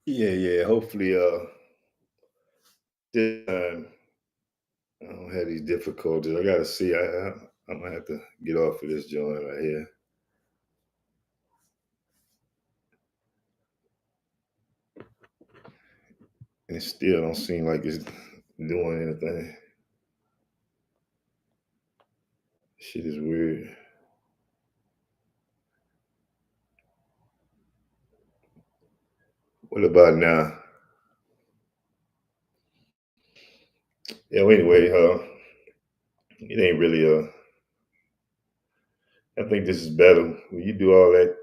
Yeah, yeah. Hopefully, this time I don't have these difficulties. I gotta see. I might have to get off of this joint right here. And it still don't seem like it's doing anything. Shit is weird. What about now? Yeah. Well, anyway, it ain't really. I think this is better when you do all that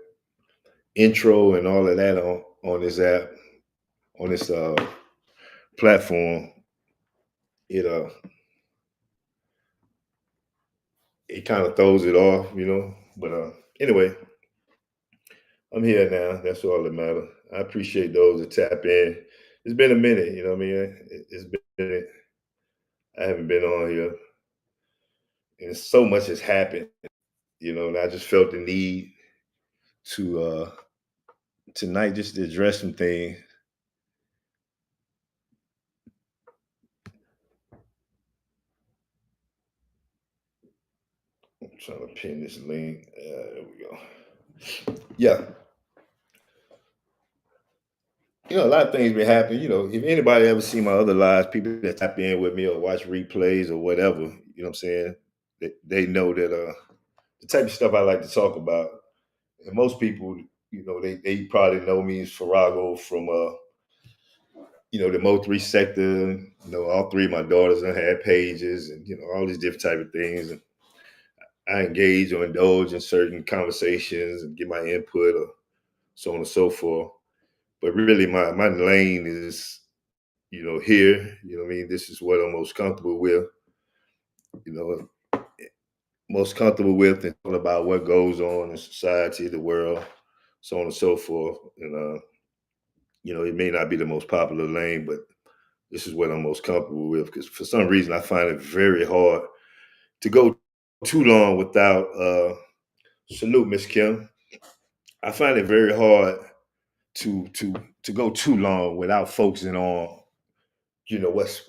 intro and all of that on this app on this platform. It it kind of throws it off, you know. But anyway, I'm here now. That's all that matters. I appreciate those that tap in. It's been a minute, you know what I mean? It's been, I haven't been on here, and so much has happened, you know, and I just felt the need to, tonight, just to address some things. I'm trying to pin this link. There we go. Yeah. You know, a lot of things been happening. You know, if anybody ever see my other lives, people that tap in with me or watch replays or whatever, you know what I'm saying? They know that the type of stuff I like to talk about. And most people, you know, they probably know me as Farago from you know, the Mo3 sector. You know, all three of my daughters have had pages and, you know, all these different type of things. And I engage or indulge in certain conversations and get my input or so on and so forth. But really my lane is, you know, here, you know what I mean? This is what I'm most comfortable with, you know, most comfortable with and talking about what goes on in society, the world, so on and so forth. And you know, it may not be the most popular lane, but this is what I'm most comfortable with because for some reason I find it very hard to go too long without salute Miss Kim. I find it very hard to to go too long without focusing on, you know, what's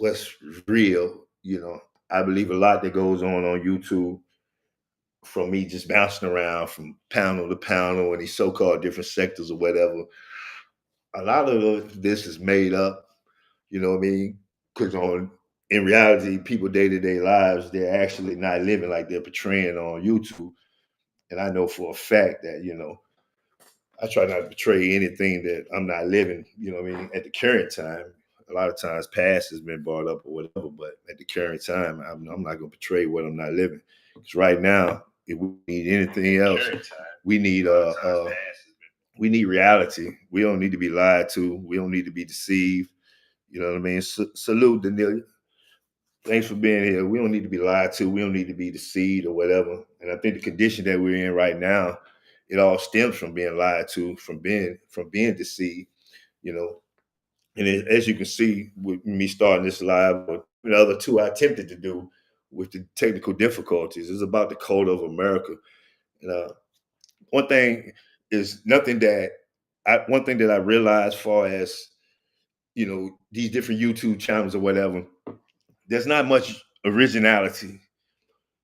real. You know, I believe a lot that goes on YouTube from me just bouncing around from panel to panel and these so-called different sectors or whatever. A lot of this is made up, you know what I mean? Because on in reality, people day-to-day lives, they're actually not living like they're portraying on YouTube. And I know for a fact that, you know, I try not to portray anything that I'm not living, you know what I mean, at the current time. A lot of times past has been brought up or whatever, but at the current time, I'm not going to portray what I'm not living. Because right now, if we need anything else, we need we need reality. We don't need to be lied to. We don't need to be deceived. You know what I mean? Salute, Daniel. Thanks for being here. We don't need to be lied to. We don't need to be deceived or whatever. And I think the condition that we're in right now, it all stems from being lied to, from being deceived. You know, and as you can see with me starting this live, or the other two I attempted to do with the technical difficulties, is about the code of America. And one thing is nothing that one thing that I realized, far as you know, these different YouTube channels or whatever, there's not much originality.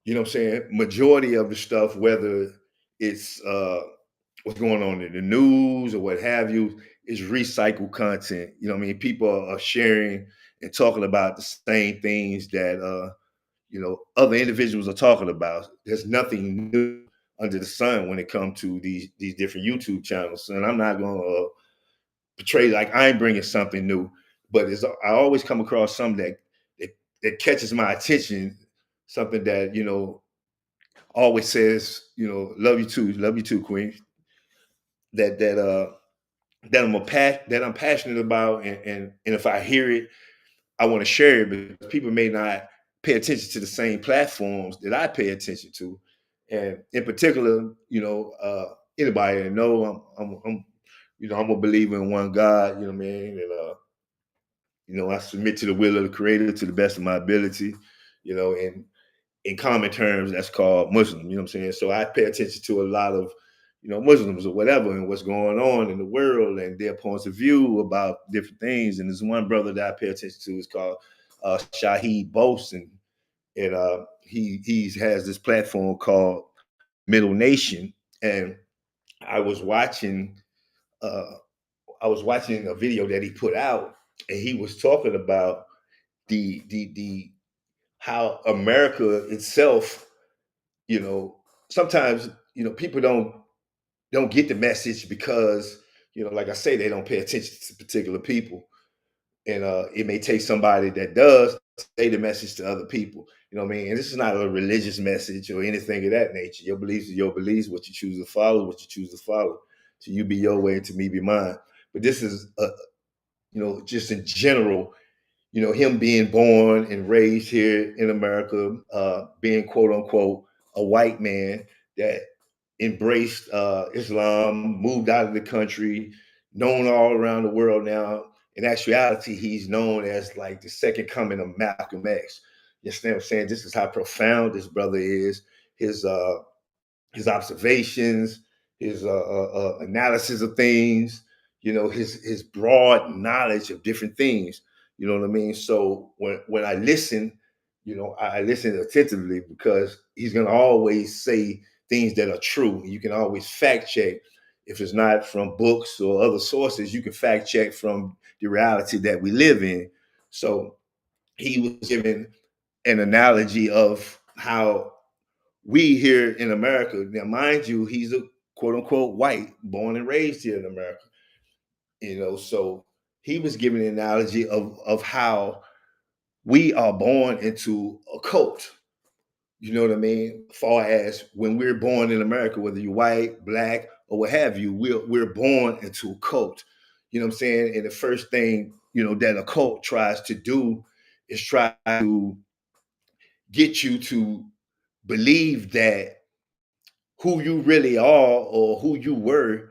You know what I'm saying? Majority of the stuff, whether it's what's going on in the news or what have you, is recycled content. You know what I mean? People are sharing and talking about the same things that you know, other individuals are talking about. There's nothing new under the sun when it comes to these different YouTube channels. And I'm not going to portray like I'm bringing something new, but it's, I always come across something that catches my attention, something that, you know, always says, you know, love you too, Queen. That that I'm passionate about, and if I hear it, I want to share it because people may not pay attention to the same platforms that I pay attention to, and in particular, you know, anybody that know you know, I'm a believer in one God. You know what I mean? And you know, I submit to the will of the Creator to the best of my ability. You know, and in common terms, that's called Muslim. You know what I'm saying? So I pay attention to a lot of, Muslims or whatever, and what's going on in the world and their points of view about different things. And there's one brother that I pay attention to is called Shahid Bose, and he has this platform called Middle Nation. And I was watching uh, I was watching a video that he put out, and he was talking about the how America itself, you know, sometimes people don't get the message because like I say, they don't pay attention to particular people, and it may take somebody that does say the message to other people. You know what I mean? And this is not a religious message or anything of that nature. Your beliefs are your beliefs. What you choose to follow, what you choose to follow. So you be your way, and to me be mine. But this is, just in general, him being born and raised here in America, being quote unquote a white man that embraced Islam, moved out of the country, known all around the world now. In actuality, he's known as like the second coming of Malcolm X. You understand what I'm saying? This is how profound this brother is. His uh, his observations, his analysis of things, his broad knowledge of different things. You know what I mean? So when I listen, I listen attentively because he's gonna always say things that are true. You can always fact check if it's not from books or other sources. You can fact check from the reality that we live in. So he was given an analogy of how we here in America, now mind you, he's a quote unquote white, born and raised here in America, so he was giving an analogy of how we are born into a cult. You know what I mean? Far as when we're born in America, whether you're white, black, or what have you, we're born into a cult. You know what I'm saying? And the first thing, that a cult tries to do is try to get you to believe that who you really are or who you were,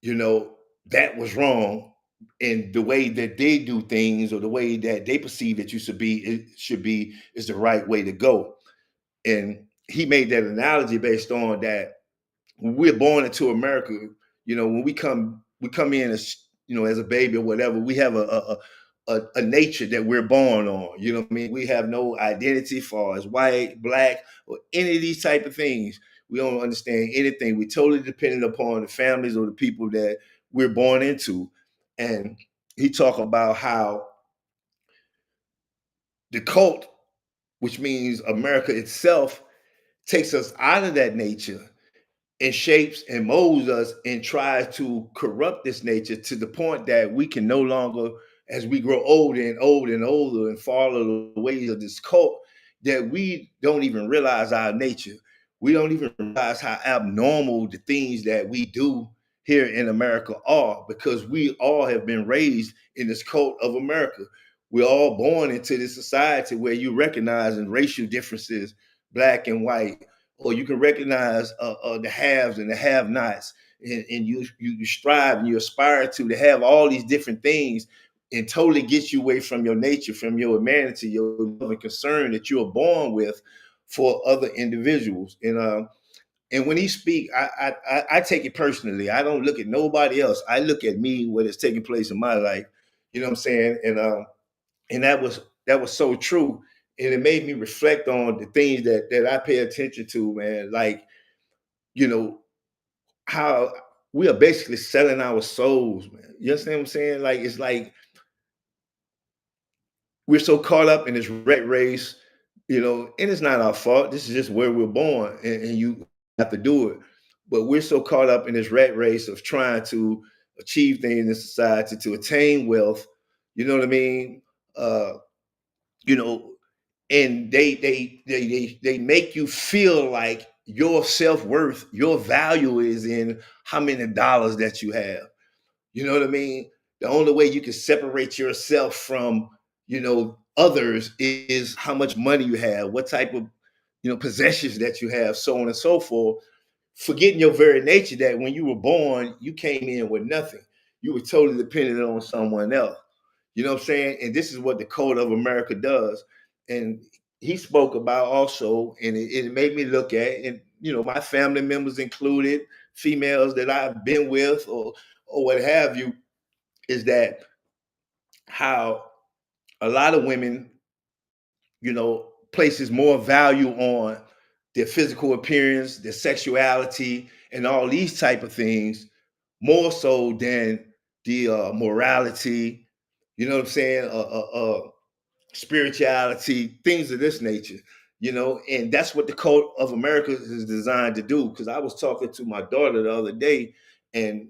you know, that was wrong. And the way that they do things or the way that they perceive that you should be, is the right way to go. And he made that analogy based on that when we're born into America, when we come in as as a baby or whatever, we have a nature that we're born on. You know what I mean? We have no identity for as white, black, or any of these type of things. We don't understand anything. We totally dependent upon the families or the people that we're born into. And he talked about how the cult, which means America itself, takes us out of that nature and shapes and molds us and tries to corrupt this nature to the point that we can no longer, as we grow older and older and older and follow the ways of this cult, that we don't even realize our nature. We don't even realize how abnormal the things that we do here in America are, because we all have been raised in this cult of America. We're all born into this society where you recognize racial differences, black and white, or you can recognize the haves and the have-nots, and you strive and you aspire to have all these different things, and totally get you away from your nature, from your humanity, your love and concern that you are born with for other individuals. And when he speak, I take it personally. I don't look at nobody else. I look at me, what is taking place in my life. You know what I'm saying? And that was so true, and it made me reflect on the things that I pay attention to, man. Like, you know how we are basically selling our souls, man. You understand what I'm saying? Like, it's like we're so caught up in this rat race, and it's not our fault. This is just where we're born, and you have to do it. But we're so caught up in this rat race of trying to achieve things in society, to attain wealth. You know what I mean? Uh, you know, and they make you feel like your self-worth, your value is in how many dollars that you have. You know what I mean? The only way you can separate yourself from, others is how much money you have, what type of, possessions that you have, so on and so forth. Forgetting your very nature, that when you were born, you came in with nothing. You were totally dependent on someone else. You know what I'm saying? And this is what the code of America does. And he spoke about also, and it made me look at, and my family members included, females that I've been with or what have you is that how a lot of women, places more value on their physical appearance, their sexuality, and all these type of things more so than the morality. You know what I'm saying? Spirituality, things of this nature. And that's what the Code of America is designed to do. Because I was talking to my daughter the other day, and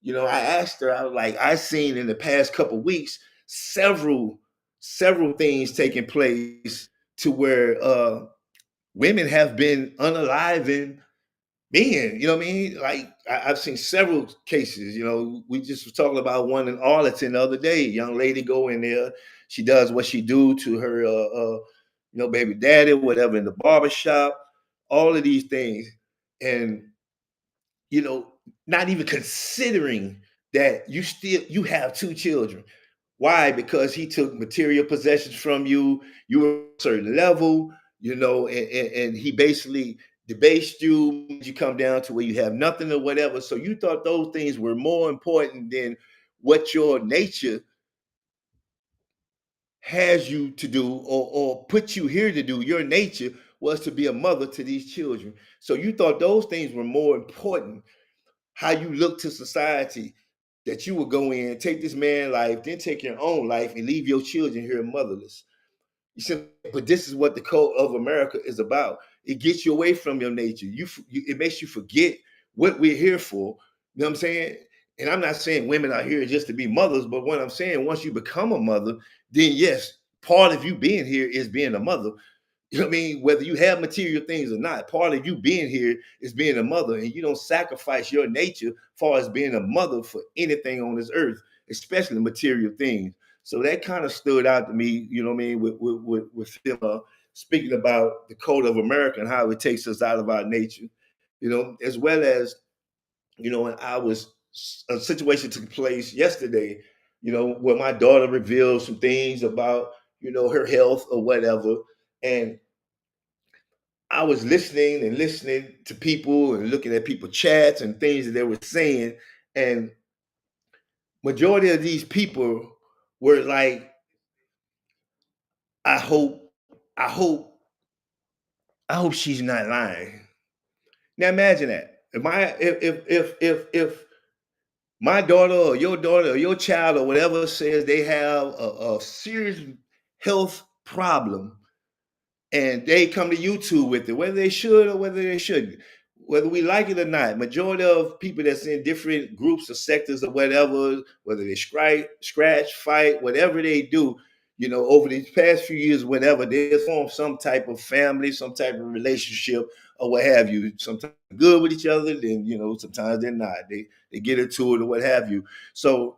I asked her, I was like, I seen in the past couple weeks several things taking place to where women have been unaliving men. You know what I mean? Like I've seen several cases. We just were talking about one in Arlington the other day. Young lady go in there, she does what she do to her, baby daddy, whatever, in the barbershop. All of these things, and you know, not even considering that you have two children. Why? Because he took material possessions from you. You were a certain level, and he basically debased you, made you come down to where you have nothing or whatever. So you thought those things were more important than what your nature has you to do or put you here to do. Your nature was to be a mother to these children. So you thought those things were more important. How you look to society, that you would go in, take this man's life, then take your own life and leave your children here motherless. You said, but this is what the Code of America is about. It gets you away from your nature. It makes you forget what we're here for. You know what I'm saying? And I'm not saying women are here just to be mothers, but what I'm saying, once you become a mother, then yes, part of you being here is being a mother. You know what I mean? Whether you have material things or not, part of you being here is being a mother, and you don't sacrifice your nature as far as being a mother for anything on this earth, especially material things. So that kind of stood out to me, you know what I mean, with him speaking about the Code of America and how it takes us out of our nature, as well as, and a situation took place yesterday, where my daughter revealed some things about, her health or whatever. And I was listening and listening to people and looking at people chats and things that they were saying. And majority of these people were like, I hope, I hope, I hope she's not lying. Now imagine that. If my daughter or your child or whatever says they have a serious health problem, and they come to YouTube with it, whether they should or whether they shouldn't, whether we like it or not. Majority of people that's in different groups or sectors or whatever, whether they scratch, fight, whatever they do, over these past few years, whatever, they form some type of family, some type of relationship, or what have you. Sometimes they're good with each other, then sometimes they're not. They get into it or what have you. So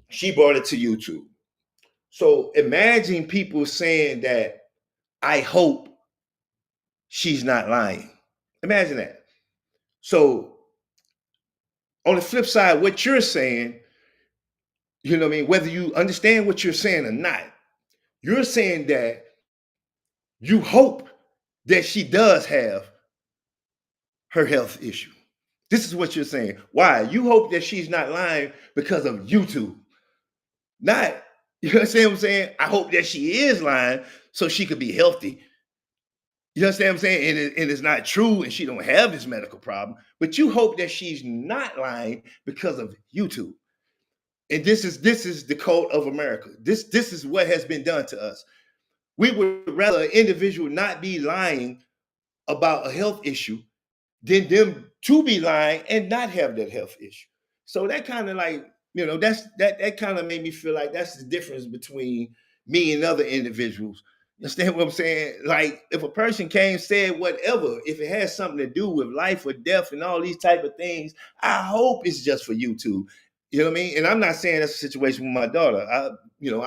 she brought it to YouTube. So imagine people saying that, I hope she's not lying. Imagine that. So on the flip side, what you're saying, what I mean, whether you understand what you're saying or not, you're saying that you hope that she does have her health issue. This is what you're saying. Why? You hope that she's not lying because of YouTube. Not, what I'm saying? I hope that she is lying so she could be healthy. You understand what I'm saying? And it's not true, and she don't have this medical problem. But you hope that she's not lying because of YouTube. And this is the Code of America. This is what has been done to us. We would rather an individual not be lying about a health issue than them to be lying and not have that health issue. So that kind of like, that kind of made me feel like that's the difference between me and other individuals. You understand what I'm saying? Like if a person came, said whatever, if it has something to do with life or death and all these type of things, I hope it's just for YouTube. You know what I mean? And I'm not saying that's a situation with my daughter. I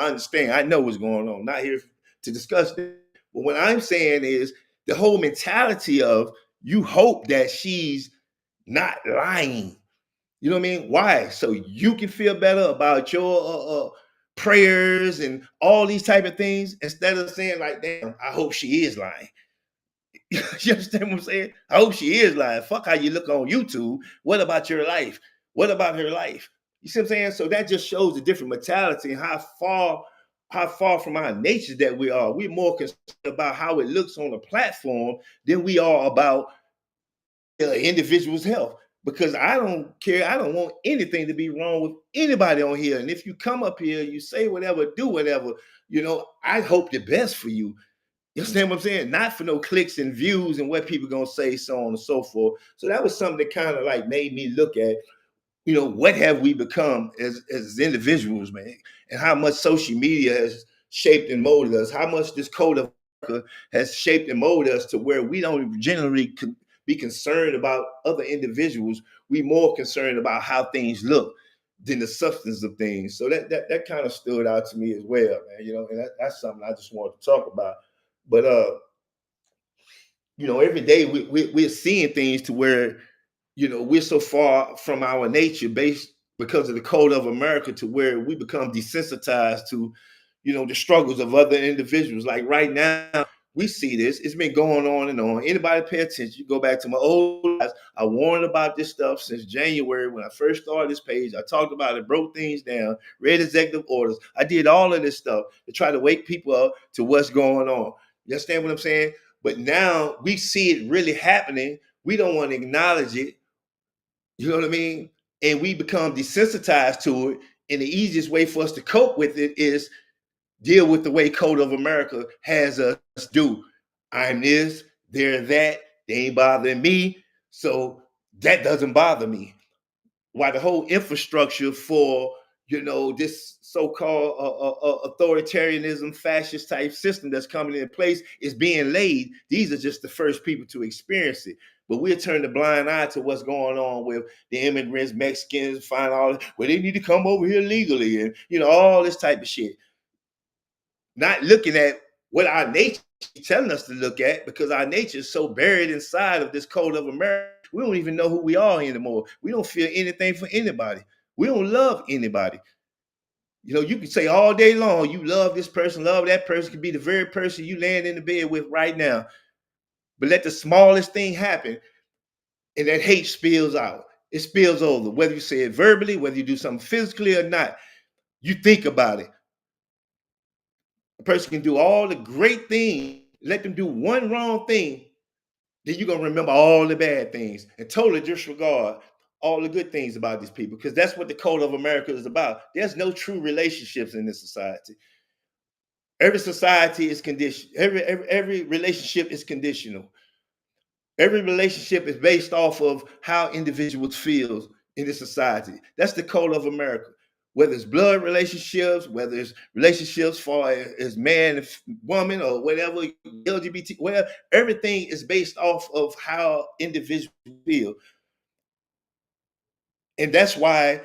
understand. I know what's going on. Not here to discuss it. But what I'm saying is the whole mentality of you hope that she's not lying. You know what I mean? Why? So you can feel better about your prayers and all these type of things instead of saying like, damn, I hope she is lying. You understand what I'm saying? I hope she is lying. Fuck how you look on YouTube. What about your life? What about her life? You see what I'm saying? So that just shows the different mentality and how far from our nature that we are. We're more concerned about how it looks on the platform than we are about individual's health. Because I don't care. I don't want anything to be wrong with anybody on here. And if you come up here, you say whatever, do whatever, I hope the best for you. You understand what I'm saying? Not for no clicks and views and what people gonna say, so on and so forth. So that was something that kind of like made me look at, what have we become as individuals, man, and how much social media has shaped and molded us, how much this code of America has shaped and molded us to where we don't generally be concerned about other individuals. We more concerned about how things look than the substance of things. So that kind of stood out to me as well, man. And that's something I just wanted to talk about. But every day we're seeing things to where we're so far from our nature based because of the code of America to where we become desensitized to, the struggles of other individuals. Like right now, we see this. It's been going on and on. Anybody pay attention? You go back to my old lives. I warned about this stuff since January when I first started this page. I talked about it, broke things down, read executive orders. I did all of this stuff to try to wake people up to what's going on. You understand what I'm saying? But now we see it really happening. We don't want to acknowledge it. You know what I mean? And we become desensitized to it. And the easiest way for us to cope with it is deal with the way Code of America has us do. I'm this, they're that, they ain't bothering me. So that doesn't bother me. Why the whole infrastructure for this so-called authoritarianism, fascist type system that's coming in place is being laid. These are just the first people to experience it. But we'll turn the blind eye to what's going on with the immigrants, Mexicans, find all where they need to come over here legally, and all this type of shit. Not looking at what our nature is telling us to look at, because our nature is so buried inside of this code of America. We don't even know who we are anymore. We don't feel anything for anybody. We don't love anybody. You can say all day long, you love this person, love that person, could be the very person you laying in the bed with right now. But let the smallest thing happen and that hate spills out. It spills over. Whether you say it verbally, whether you do something physically or not, you think about it. A person can do all the great things, let them do one wrong thing, then you're gonna remember all the bad things and totally disregard all the good things about these people, because that's what the code of America is about. There's no true relationships in this society. Every society is conditioned. Every relationship is conditional. Every relationship is based off of how individuals feel in this society. That's the code of America. Whether it's blood relationships, whether it's relationships for as man and woman or whatever, LGBT, whatever, everything is based off of how individuals feel. And that's why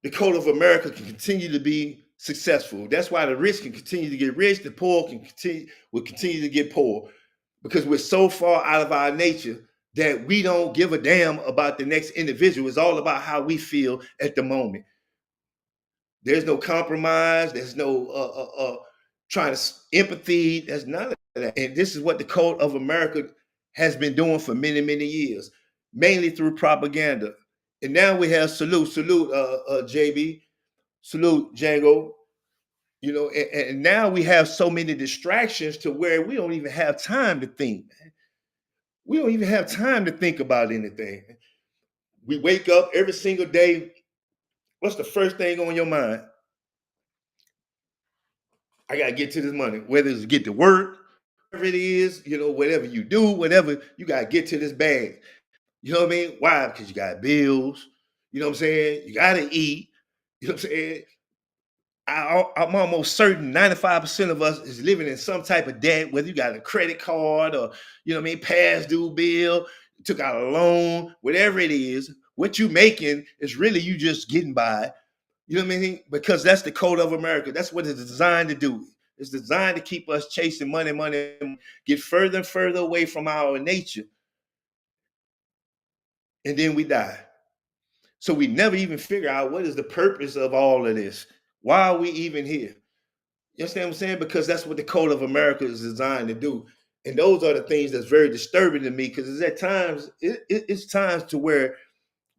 the code of America can continue to be successful. That's why the rich can continue to get rich, the poor will continue to get poor, because we're so far out of our nature that we don't give a damn about the next individual. It's all about how we feel at the moment. There's no compromise. There's no trying to empathy. There's none of that. And this is what the code of America has been doing for many, many years, mainly through propaganda. And now we have salute, JB, salute, Django. And now we have so many distractions to where we don't even have time to think, man. We don't even have time to think about anything. We wake up every single day. What's the first thing on your mind? I gotta get to this money, whether it's get to work, whatever it is, whatever you do, whatever, you gotta get to this bag. You know what I mean? Why? Because you got bills. You know what I'm saying? You gotta eat. You know what I'm saying? I'm almost certain 95% of us is living in some type of debt, whether you got a credit card or, past due bill, took out a loan, whatever it is, what you making is really you just getting by. You know what I mean? Because that's the code of America. That's what it's designed to do. It's designed to keep us chasing money, get further and further away from our nature. And then we die. So we never even figure out what is the purpose of all of this. Why are we even here? You understand what I'm saying? Because that's what the code of America is designed to do. And those are the things that's very disturbing to me because it's at times it's times to where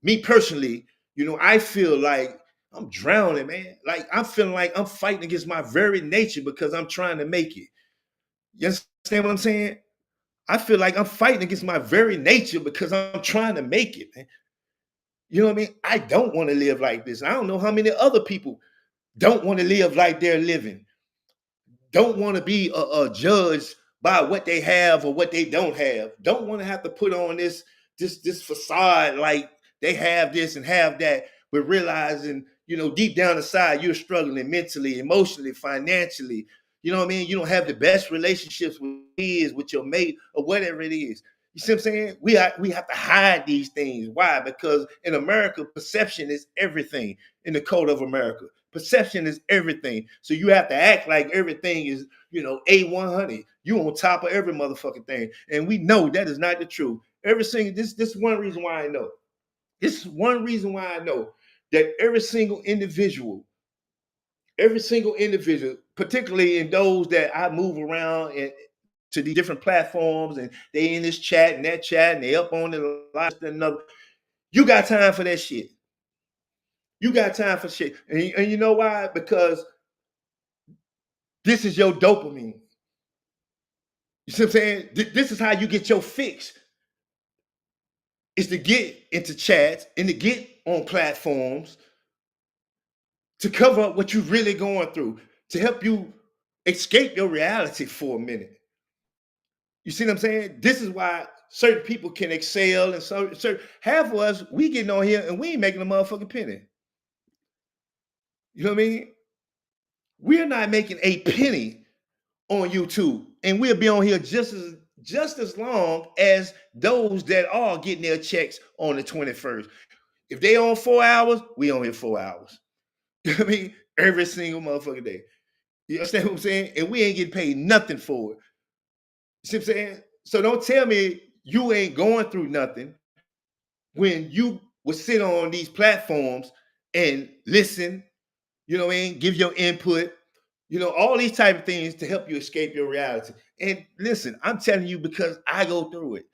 me personally, I feel like I'm drowning, man. Like I'm feeling like I'm fighting against my very nature because I'm trying to make it. You understand what I'm saying? I feel like I'm fighting against my very nature because I'm trying to make it, man. You know what I mean? I don't want to live like this. I don't know how many other people don't want to live like they're living, don't want to be judged by what they have or what they don't have, don't want to have to put on this facade like they have this and have that, but realizing, deep down inside you're struggling mentally, emotionally, financially. You know what I mean? You don't have the best relationships with kids, with your mate, or whatever it is. You see what I'm saying? We have to hide these things. Why? Because in America, perception is everything. In the code of America, perception is everything. So you have to act like everything is, A100. You on top of every motherfucking thing. And we know that is not the truth. Every single this one reason why I know. This is one reason why I know that every single individual, particularly in those that I move around and to these different platforms, and they in this chat and that chat, and they up on the live and another. You got time for that shit. You got time for shit. And you know why? Because this is your dopamine. You see what I'm saying? This is how you get your fix. Is to get into chats and to get on platforms to cover up what you're really going through, to help you escape your reality for a minute. You see what I'm saying? This is why certain people can excel, and so certain half of us, we getting on here and we ain't making a motherfucking penny. You know what I mean? We're not making a penny on YouTube, and we'll be on here just as long as those that are getting their checks on the 21st. If they on 4 hours, we on here 4 hours. You know what I mean? Every single motherfucking day. You understand what I'm saying? And we ain't getting paid nothing for it. You see what I'm saying? So don't tell me you ain't going through nothing when you would sit on these platforms and listen, you know what I mean? Give your input, all these type of things to help you escape your reality. And listen, I'm telling you because I go through it.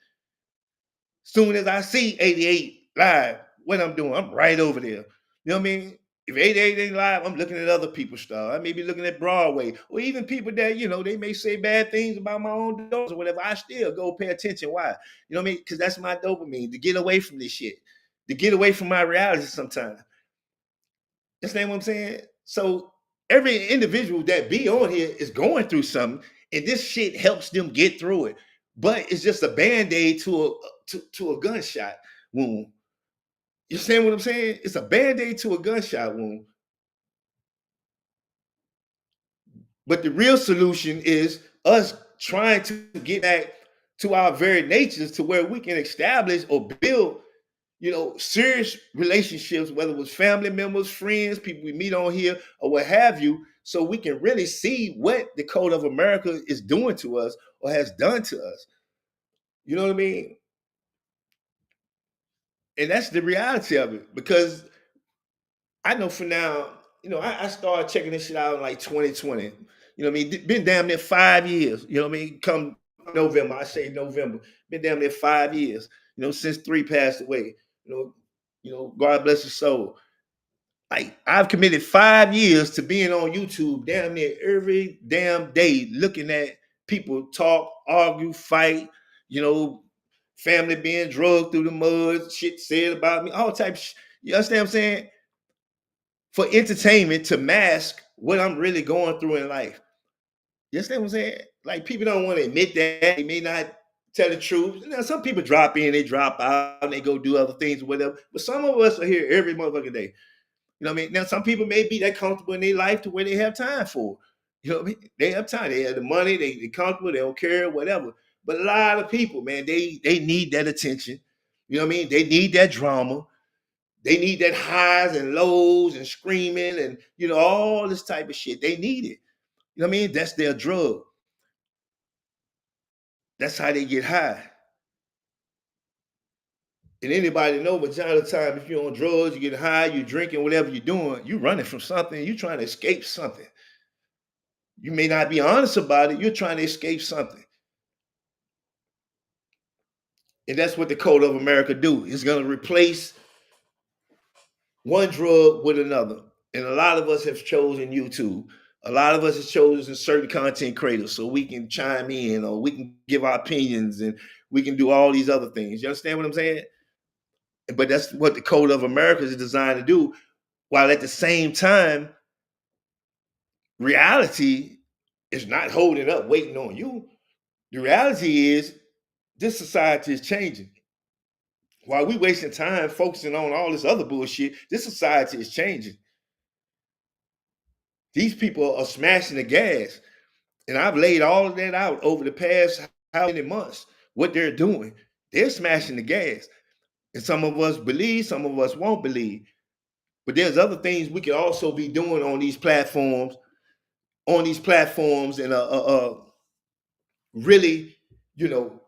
Soon as I see 88 live, what I'm doing, I'm right over there. You know what I mean? If 88 ain't live, I'm looking at other people's stuff. I may be looking at Broadway, or even people that, they may say bad things about my own daughters or whatever. I still go pay attention. Why? You know what I mean? Because that's my dopamine, to get away from this shit, to get away from my reality sometimes. You understand what I'm saying? So every individual that be on here is going through something, and this shit helps them get through it. But it's just a band-aid to a gunshot wound. You understand what I'm saying? It's a band-aid to a gunshot wound. But the real solution is us trying to get back to our very natures, to where we can establish or build, serious relationships, whether it was family members, friends, people we meet on here, or what have you, so we can really see what the code of America is doing to us or has done to us. You know what I mean? And that's the reality of it. Because I know for now, I started checking this shit out in like 2020. You know what I mean? Been damn near 5 years. You know what I mean? Come November, I say November. Been damn near 5 years. Since three passed away. God bless his soul. Like I've committed 5 years to being on YouTube damn near every damn day, looking at people talk, argue, fight, you know, family being drugged through the mud, shit said about me, all types. You understand what I'm saying? For entertainment to mask what I'm really going through in life. You understand what I'm saying? Like people don't want to admit that. They may not tell the truth. Now, some people drop in, they drop out, and they go do other things or whatever. But some of us are here every motherfucking day. You know what I mean? Now, some people may be that comfortable in their life to where they have time for. You know what I mean? They have time. They have the money. They comfortable. They don't care, whatever. But a lot of people, man, they need that attention. You know what I mean? They need that drama. They need that highs and lows and screaming and, all this type of shit. They need it. You know what I mean? That's their drug. That's how they get high. And anybody know majority of the time, if you're on drugs, you get high, you're drinking, whatever you're doing, you're running from something, you're trying to escape something. You may not be honest about it, you're trying to escape something. And that's what the Code of America do. It's going to replace one drug with another. And a lot of us have chosen YouTube. A lot of us have chosen certain content creators so we can chime in or we can give our opinions and we can do all these other things. You understand what I'm saying? But that's what the Code of America is designed to do, while at the same time, reality is not holding up, waiting on you. The reality is this society is changing. While we wasting time focusing on all this other bullshit, this society is changing. These people are smashing the gas. And I've laid all of that out over the past how many months, what they're doing. They're smashing the gas. And some of us believe, some of us won't believe. But there's other things we can also be doing on these platforms, and really, you know,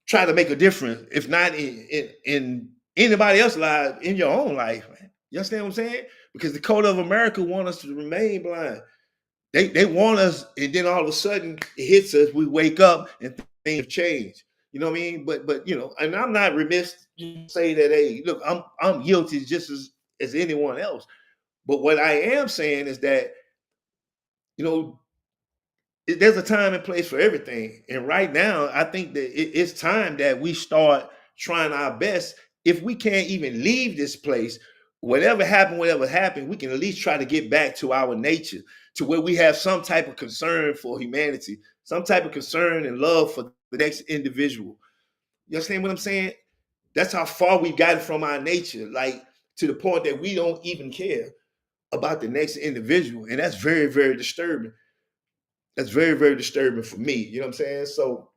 try to make a difference, if not in anybody else's life, in your own life, man. You understand what I'm saying? Because the Code of America want us to remain blind. They want us, and then all of a sudden it hits us. We wake up and things have changed. You know what I mean? But you know, and I'm not remiss to say that. Hey, look, I'm guilty just as anyone else. But what I am saying is that, you know, there's a time and place for everything. And right now, I think that it's time that we start trying our best. If we can't even leave this place, whatever happened, we can at least try to get back to our nature, to where we have some type of concern for humanity, some type of concern and love for the next individual. You understand what I'm saying? That's how far we've gotten from our nature, like to the point that we don't even care about the next individual. And that's very, very disturbing. That's very, very disturbing for me. You know what I'm saying? So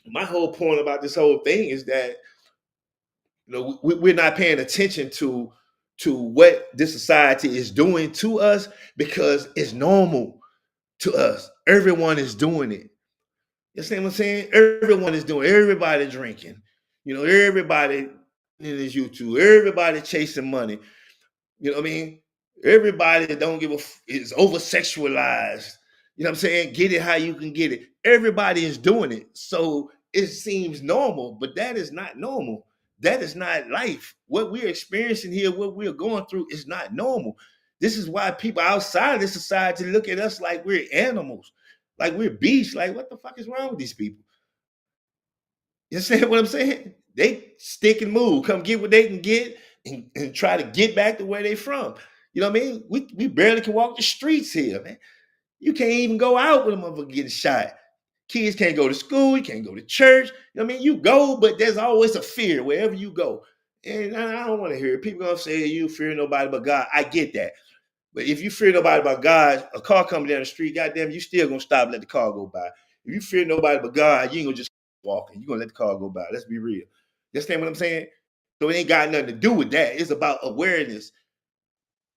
my whole point about this whole thing is that, you know, we're not paying attention to what this society is doing to us, because it's normal to us. Everyone is doing it. You understand what I'm saying? Everyone is doing it. Everybody drinking. You know, everybody in this YouTube. Everybody chasing money. You know what I mean? Everybody that don't give is over sexualized. You know what I'm saying? Get it how you can get it. Everybody is doing it. So it seems normal, but that is not normal. That is not life. What we're experiencing here, what we're going through, is not normal. This is why people outside of this society look at us like we're animals, like we're beasts. Like, what the fuck is wrong with these people? You understand what I'm saying? They stick and move, come get what they can get, and try to get back to where they from. You know what I mean? We barely can walk the streets here, man. You can't even go out with a motherfucker getting shot. Kids can't go to school, you can't go to church. You know what I mean? You go, but there's always a fear wherever you go. And I don't want to hear it. People gonna say you fear nobody but God. I get that. But if you fear nobody but God, a car coming down the street, goddamn, you still gonna stop and let the car go by. If you fear nobody but God, you ain't gonna just walking. You're gonna let the car go by. Let's be real. You understand what I'm saying? So it ain't got nothing to do with that. It's about awareness.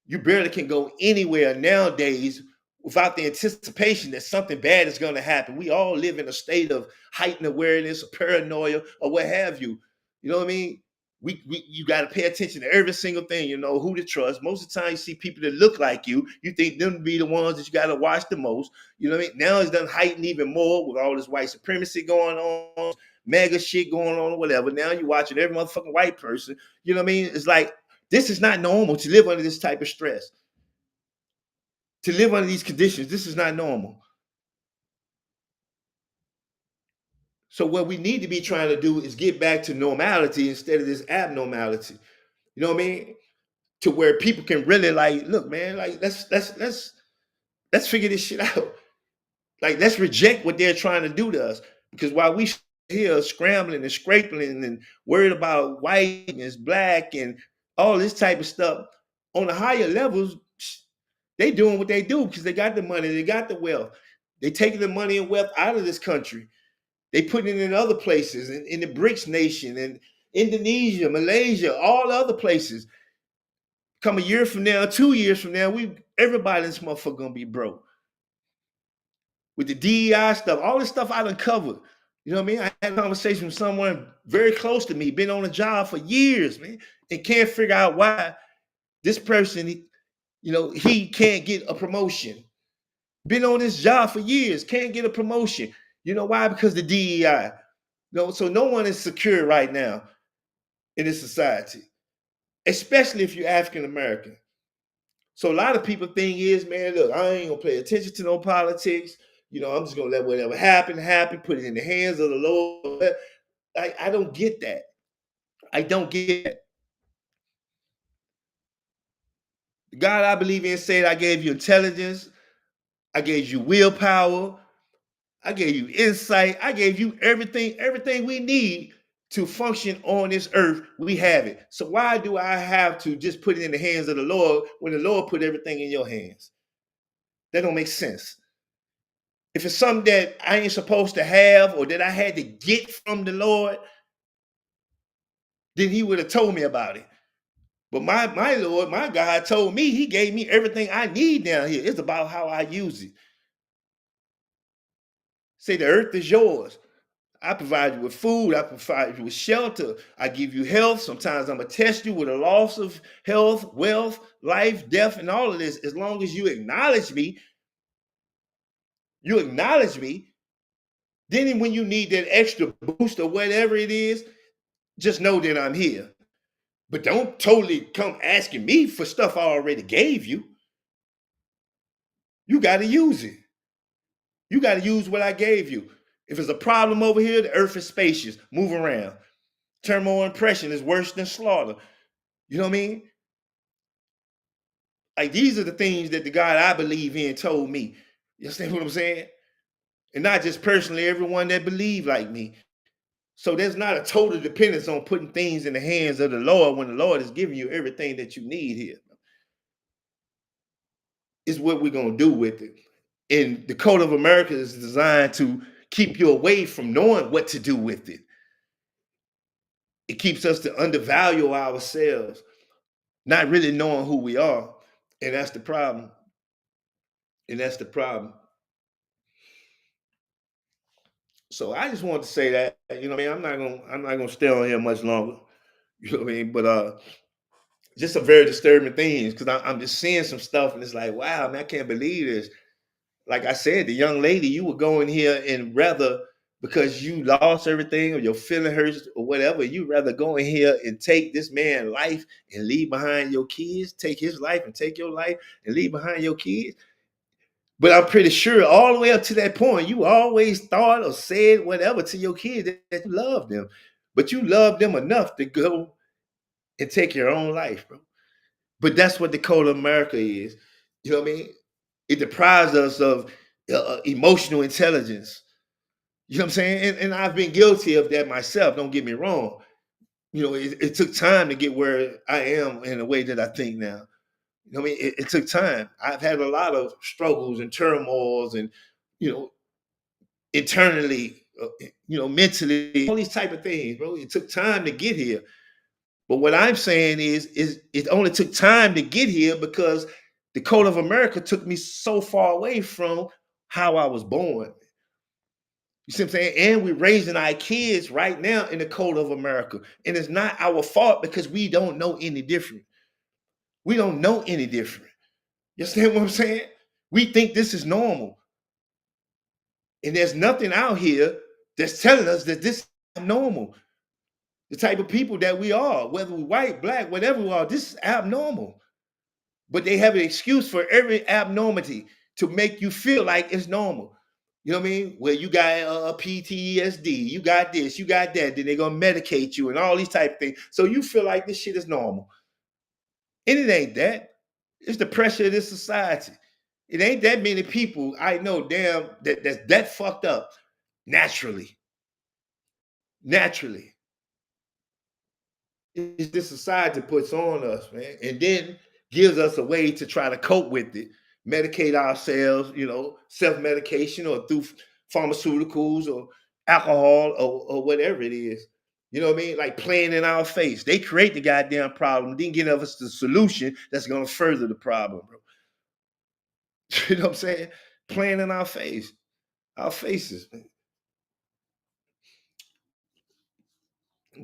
You barely can go anywhere nowadays without the anticipation that something bad is going to happen. We all live in a state of heightened awareness or paranoia or what have you. You know what I mean? We you got to pay attention to every single thing. You know who to trust. Most of the time, you see people that look like you think them to be the ones that you got to watch the most. You know what I mean? Now it's done heightened even more with all this white supremacy going on, mega shit going on, or whatever. Now you're watching every motherfucking white person. You know what I mean? It's like, this is not normal to live under this type of stress, to live under these conditions. This is not normal. So what we need to be trying to do is get back to normality instead of this abnormality. You know what I mean? To where people can really, like, look, man, like, let's figure this shit out. Like, let's reject what they're trying to do to us. Because while we here scrambling and scraping and worried about white and black and all this type of stuff, on the higher levels, they doing what they do because they got the money, they got the wealth. They taking the money and wealth out of this country. They putting it in other places, in the BRICS nation, and Indonesia, Malaysia, all other places. Come a year from now, 2 years from now, everybody in this motherfucker gonna be broke. With the DEI stuff, all this stuff I done covered. You know what I mean? I had a conversation with someone very close to me, been on a job for years, man, and can't figure out why this person, he can't get a promotion. Been on this job for years, can't get a promotion. You know why? Because the DEI. No, so no one is secure right now in this society, especially if you're African American. So a lot of people think is, man, look, I ain't gonna pay attention to no politics. I'm just gonna let whatever happen, happen, put it in the hands of the Lord. I don't get that. I don't get that. The God I believe in said, I gave you intelligence, I gave you willpower, I gave you insight, I gave you everything we need to function on this earth. We have it. So why do I have to just put it in the hands of the Lord when the Lord put everything in your hands? That don't make sense. If it's something that I ain't supposed to have or that I had to get from the Lord, then he would have told me about it. But my Lord, my God told me he gave me everything I need down here. It's about how I use it. Say the earth is yours. I provide you with food. I provide you with shelter. I give you health. Sometimes I'm going to test you with a loss of health, wealth, life, death, and all of this. As long as you acknowledge me, then when you need that extra boost or whatever it is, just know that I'm here. But don't totally come asking me for stuff I already gave you. You got to use it. You got to use what I gave you. If there's a problem over here, the earth is spacious. Move around. Thermal impression is worse than slaughter. You know what I mean? Like these are the things that the God I believe in told me. You understand what I'm saying? And not just personally, everyone that believe like me. So there's not a total dependence on putting things in the hands of the Lord when the Lord is giving you everything that you need here. It's what we're gonna do with it. And the Code of America is designed to keep you away from knowing what to do with it. It keeps us to undervalue ourselves, not really knowing who we are. And that's the problem. And that's the problem. So I just wanted to say that, what I mean, I'm not gonna stay on here much longer. You know what I mean? But just some very disturbing things because I'm just seeing some stuff and it's like, wow, man, I can't believe this. Like I said, the young lady, you would go in here and rather because you lost everything or your feeling hurts or whatever, you rather go in here and take this man's life and leave behind your kids, take his life and take your life and leave behind your kids. But I'm pretty sure all the way up to that point, you always thought or said whatever to your kids that you love them. But you love them enough to go and take your own life, bro. But that's what the code of America is. You know what I mean? It deprives us of emotional intelligence. You know what I'm saying? And I've been guilty of that myself. Don't get me wrong. It took time to get where I am in the way that I think now. You know what I mean? It took time. I've had a lot of struggles and turmoils and, you know, internally, mentally, all these type of things, bro. It took time to get here. But what I'm saying is it only took time to get here because the code of America took me so far away from how I was born. You see what I'm saying? And we're raising our kids right now in the code of America. And it's not our fault because we don't know any different. We don't know any different. You understand what I'm saying? We think this is normal. And there's nothing out here that's telling us that this is normal. The type of people that we are, whether we're white, black, whatever we are, this is abnormal. But they have an excuse for every abnormality to make you feel like it's normal. You know what I mean? Well, you got PTSD, you got this, you got that. Then they're gonna medicate you and all these type of things. So you feel like this shit is normal, and it ain't that. It's the pressure of this society. It ain't that many people I know. Damn, that's that fucked up naturally. Naturally, it's this society puts on us, man, and then gives us a way to try to cope with it, medicate ourselves, self-medication or through pharmaceuticals or alcohol or whatever it is. You know what I mean? Like playing in our face. They create the goddamn problem, then give us the solution that's gonna further the problem, bro. You know what I'm saying? Playing in our faces, man.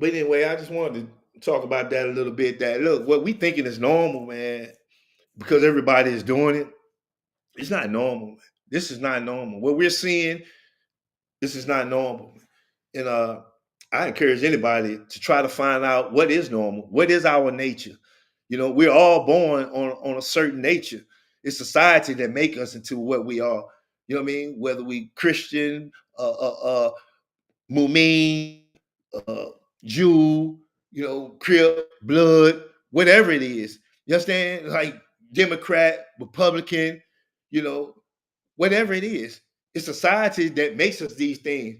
But anyway, I just wanted to talk about that a little bit. That look, what we thinking is normal, man, because everybody is doing it. It's not normal. This is not normal. What we're seeing, this is not normal. And I encourage anybody to try to find out what is normal, what is our nature. We're all born on a certain nature. It's society that make us into what we are. You know what I mean? Whether we Christian, Mumin, uh, Jew, Crip, Blood, whatever it is. You understand? Like Democrat, Republican, you know, whatever it is. It's society that makes us these things.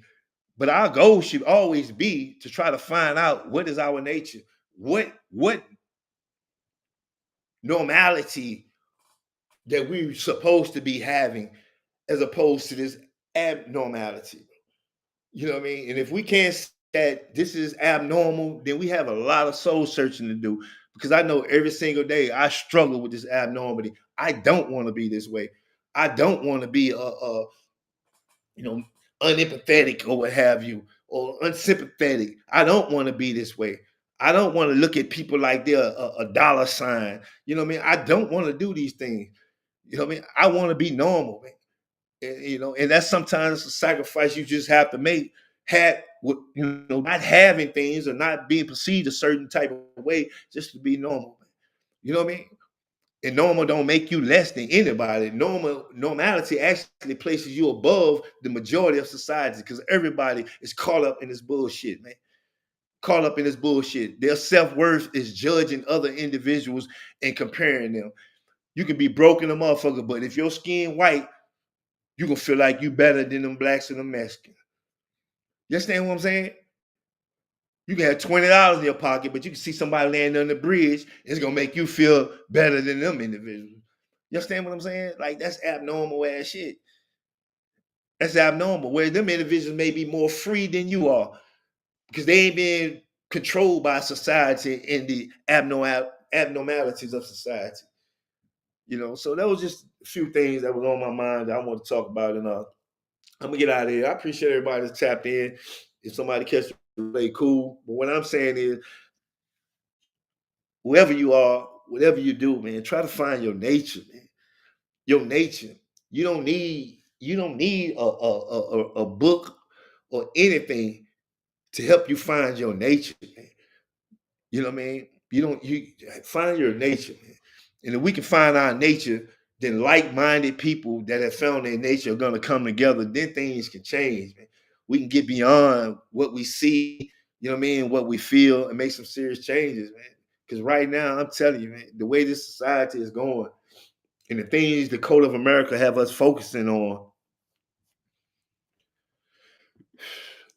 But our goal should always be to try to find out what is our nature, what normality that we're supposed to be having, as opposed to this abnormality. You know what I mean? And if we can't see that this is abnormal, then we have a lot of soul searching to do. Because I know every single day I struggle with this abnormality. I don't want to be this way. I don't want to be you know, unempathetic or what have you, or unsympathetic. I don't want to be this way. I don't want to look at people like they're a dollar sign. You know what I mean? I don't want to do these things. You know what I mean? I want to be normal, man. And that's sometimes a sacrifice you just have to make. Not having things or not being perceived a certain type of way just to be normal. You know what I mean? And normal don't make you less than anybody. Normality actually places you above the majority of society because everybody is caught up in this bullshit, man. Caught up in this bullshit. Their self-worth is judging other individuals and comparing them. You can be broken a motherfucker, but if your skin white, you gonna feel like you better than them blacks and the Mexicans. You understand what I'm saying? You can have $20 in your pocket, but you can see somebody laying on the bridge. It's gonna make you feel better than them individuals. You understand what I'm saying? Like that's abnormal ass shit. That's abnormal. Where them individuals may be more free than you are because they ain't being controlled by society and the abnormalities of society. So that was just a few things that was on my mind that I want to talk about, and I'm gonna get out of here. I appreciate everybody that's tapped in. If somebody catch the play, cool. But what I'm saying is, whoever you are, whatever you do, man, try to find your nature, man. Your nature. You don't need a book or anything to help you find your nature, man. You know what I mean? You find your nature, man. And if we can find our nature, then like-minded people that have found their nature are gonna come together. Then things can change, man. We can get beyond what we see, you know what I mean, what we feel, and make some serious changes, man. Because right now, I'm telling you, man, the way this society is going, and the things the Code of America have us focusing on,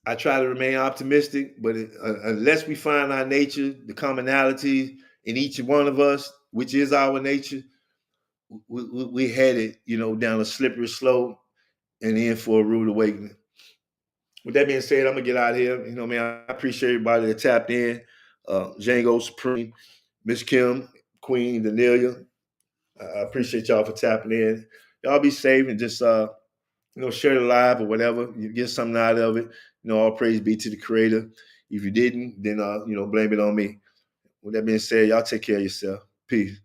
I try to remain optimistic, but unless we find our nature, the commonalities in each one of us, which is our nature, we headed, down a slippery slope and in for a rude awakening. With that being said, I'm gonna get out of here. Man, I appreciate everybody that tapped in. Django Supreme, Miss Kim, Queen, Danelia. I appreciate y'all for tapping in. Y'all be safe and just share the live or whatever. You get something out of it. All praise be to the creator. If you didn't, then blame it on me. With that being said, y'all take care of yourself. Peace.